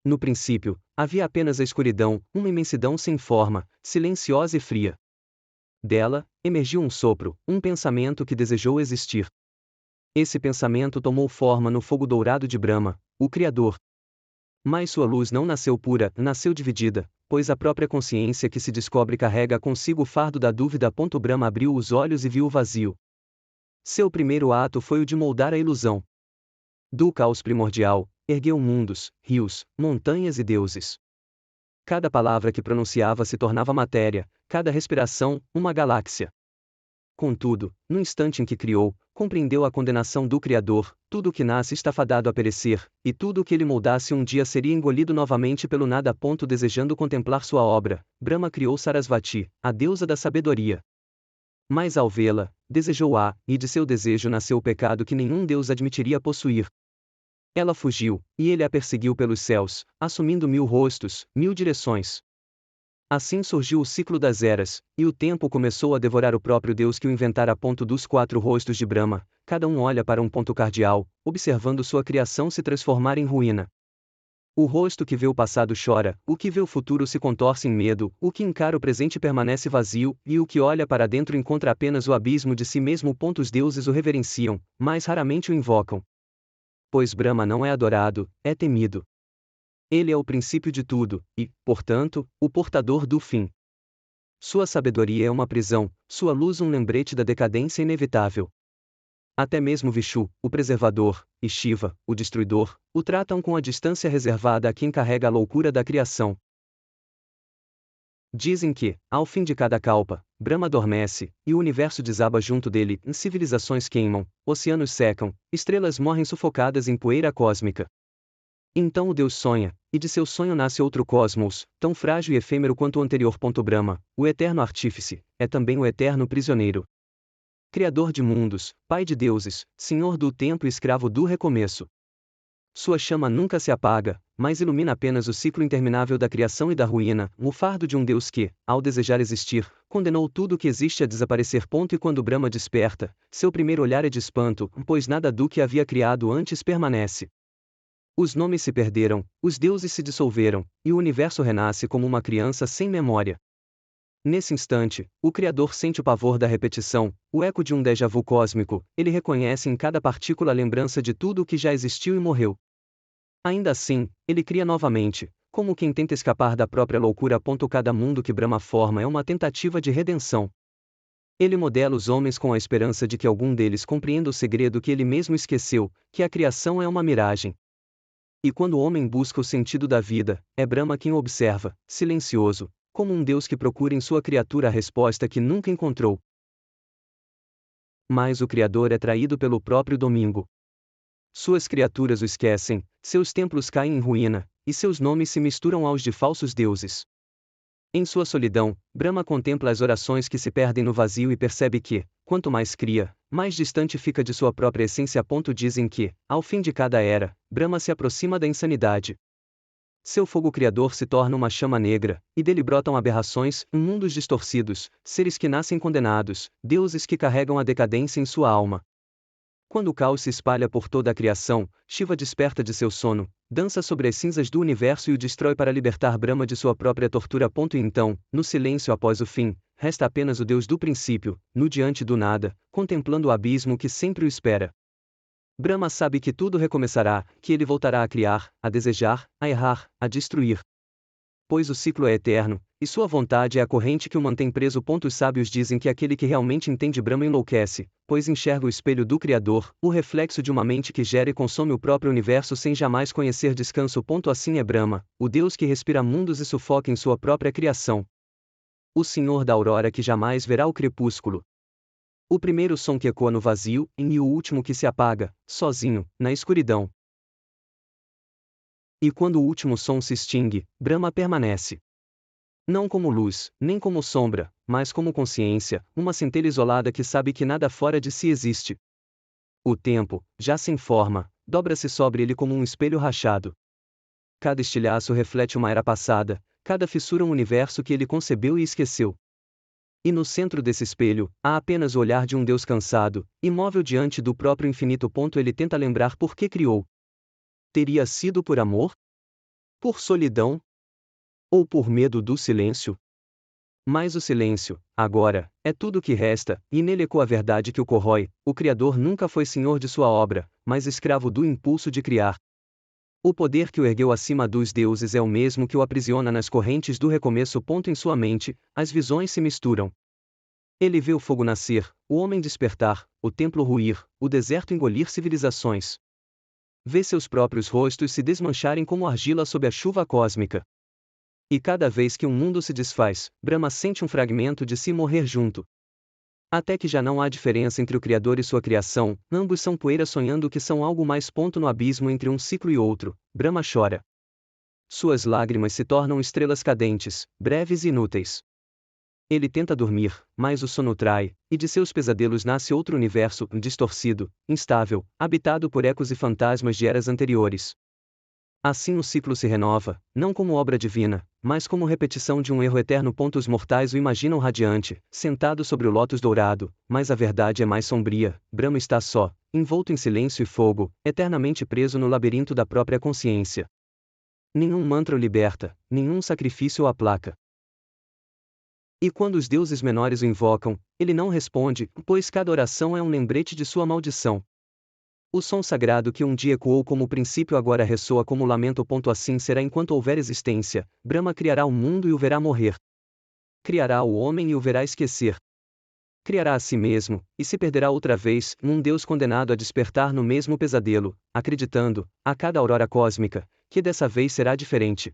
No princípio, havia apenas a escuridão, uma imensidão sem forma, silenciosa e fria. Dela, emergiu um sopro, um pensamento que desejou existir. Esse pensamento tomou forma no fogo dourado de Brahma, o Criador. Mas sua luz não nasceu pura, nasceu dividida, pois a própria consciência que se descobre carrega consigo o fardo da dúvida. Brahma abriu os olhos e viu o vazio. Seu primeiro ato foi o de moldar a ilusão. Do caos primordial, ergueu mundos, rios, montanhas e deuses. Cada palavra que pronunciava se tornava matéria, cada respiração, uma galáxia. Contudo, no instante em que criou, compreendeu a condenação do Criador: tudo o que nasce está fadado a perecer, e tudo o que ele moldasse um dia seria engolido novamente pelo nada. Desejando contemplar sua obra, Brahma criou Sarasvati, a deusa da sabedoria. Mas ao vê-la, desejou-a, e de seu desejo nasceu o pecado que nenhum deus admitiria possuir. Ela fugiu, e ele a perseguiu pelos céus, assumindo 1000 rostos, 1000 direções. Assim surgiu o ciclo das eras, e o tempo começou a devorar o próprio Deus que o inventara. Dos 4 rostos de Brahma, cada um olha para um ponto cardial, observando sua criação se transformar em ruína. O rosto que vê o passado chora, o que vê o futuro se contorce em medo, o que encara o presente permanece vazio, e o que olha para dentro encontra apenas o abismo de si mesmo. Os deuses o reverenciam, mas raramente o invocam. Pois Brahma não é adorado, é temido. Ele é o princípio de tudo, e, portanto, o portador do fim. Sua sabedoria é uma prisão, sua luz um lembrete da decadência inevitável. Até mesmo Vishu, o preservador, e Shiva, o destruidor, o tratam com a distância reservada a quem carrega a loucura da criação. Dizem que, ao fim de cada kalpa, Brahma adormece, e o universo desaba junto dele, civilizações queimam, oceanos secam, estrelas morrem sufocadas em poeira cósmica. Então o Deus sonha, e de seu sonho nasce outro cosmos, tão frágil e efêmero quanto o anterior. Brahma, o eterno artífice, é também o eterno prisioneiro. Criador de mundos, Pai de deuses, Senhor do tempo e escravo do recomeço. Sua chama nunca se apaga, mas ilumina apenas o ciclo interminável da criação e da ruína, o fardo de um Deus que, ao desejar existir, condenou tudo o que existe a desaparecer. E quando Brahma desperta, seu primeiro olhar é de espanto, pois nada do que havia criado antes permanece. Os nomes se perderam, os deuses se dissolveram, e o universo renasce como uma criança sem memória. Nesse instante, o Criador sente o pavor da repetição, o eco de um déjà vu cósmico. Ele reconhece em cada partícula a lembrança de tudo o que já existiu e morreu. Ainda assim, ele cria novamente, como quem tenta escapar da própria loucura. Cada mundo que Brahma forma é uma tentativa de redenção. Ele modela os homens com a esperança de que algum deles compreenda o segredo que ele mesmo esqueceu, que a criação é uma miragem. E quando o homem busca o sentido da vida, é Brahma quem o observa, silencioso, como um Deus que procura em sua criatura a resposta que nunca encontrou. Mas o Criador é traído pelo próprio domingo. Suas criaturas o esquecem, seus templos caem em ruína, e seus nomes se misturam aos de falsos deuses. Em sua solidão, Brahma contempla as orações que se perdem no vazio e percebe que, quanto mais cria, mais distante fica de sua própria essência. Dizem que, ao fim de cada era, Brahma se aproxima da insanidade. Seu fogo criador se torna uma chama negra, e dele brotam aberrações, mundos distorcidos, seres que nascem condenados, deuses que carregam a decadência em sua alma. Quando o caos se espalha por toda a criação, Shiva desperta de seu sono, dança sobre as cinzas do universo e o destrói para libertar Brahma de sua própria tortura. E então, no silêncio após o fim, resta apenas o Deus do princípio, nu diante do nada, contemplando o abismo que sempre o espera. Brahma sabe que tudo recomeçará, que ele voltará a criar, a desejar, a errar, a destruir. Pois o ciclo é eterno, e sua vontade é a corrente que o mantém preso. Os sábios dizem que aquele que realmente entende Brahma enlouquece, pois enxerga o espelho do Criador, o reflexo de uma mente que gera e consome o próprio universo sem jamais conhecer descanso. Assim é Brahma, o Deus que respira mundos e sufoca em sua própria criação. O Senhor da aurora que jamais verá o crepúsculo. O primeiro som que ecoa no vazio, e o último que se apaga, sozinho, na escuridão. E quando o último som se extingue, Brahma permanece. Não como luz, nem como sombra, mas como consciência, uma centelha isolada que sabe que nada fora de si existe. O tempo, já sem forma, dobra-se sobre ele como um espelho rachado. Cada estilhaço reflete uma era passada, cada fissura um universo que ele concebeu e esqueceu. E no centro desse espelho, há apenas o olhar de um Deus cansado, imóvel diante do próprio infinito. Ele tenta lembrar por que criou. Teria sido por amor? Por solidão? Ou por medo do silêncio? Mas o silêncio, agora, é tudo o que resta, e nele ecoa a verdade que o corrói: o Criador nunca foi senhor de sua obra, mas escravo do impulso de criar. O poder que o ergueu acima dos deuses é o mesmo que o aprisiona nas correntes do recomeço. Em sua mente, as visões se misturam. Ele vê o fogo nascer, o homem despertar, o templo ruir, o deserto engolir civilizações. Vê seus próprios rostos se desmancharem como argila sob a chuva cósmica. E cada vez que um mundo se desfaz, Brahma sente um fragmento de si morrer junto. Até que já não há diferença entre o Criador e sua criação, ambos são poeira sonhando que são algo mais. No abismo entre um ciclo e outro, Brahma chora. Suas lágrimas se tornam estrelas cadentes, breves e inúteis. Ele tenta dormir, mas o sono trai, e de seus pesadelos nasce outro universo, distorcido, instável, habitado por ecos e fantasmas de eras anteriores. Assim o ciclo se renova, não como obra divina, mas como repetição de um erro eterno. Os mortais o imaginam radiante, sentado sobre o lótus dourado, mas a verdade é mais sombria. Brahma está só, envolto em silêncio e fogo, eternamente preso no labirinto da própria consciência. Nenhum mantra o liberta, nenhum sacrifício o aplaca. E quando os deuses menores o invocam, ele não responde, pois cada oração é um lembrete de sua maldição. O som sagrado que um dia ecoou como princípio agora ressoa como lamento. Assim será enquanto houver existência. Brahma criará o mundo e o verá morrer. Criará o homem e o verá esquecer. Criará a si mesmo, e se perderá outra vez, num Deus condenado a despertar no mesmo pesadelo, acreditando, a cada aurora cósmica, que dessa vez será diferente.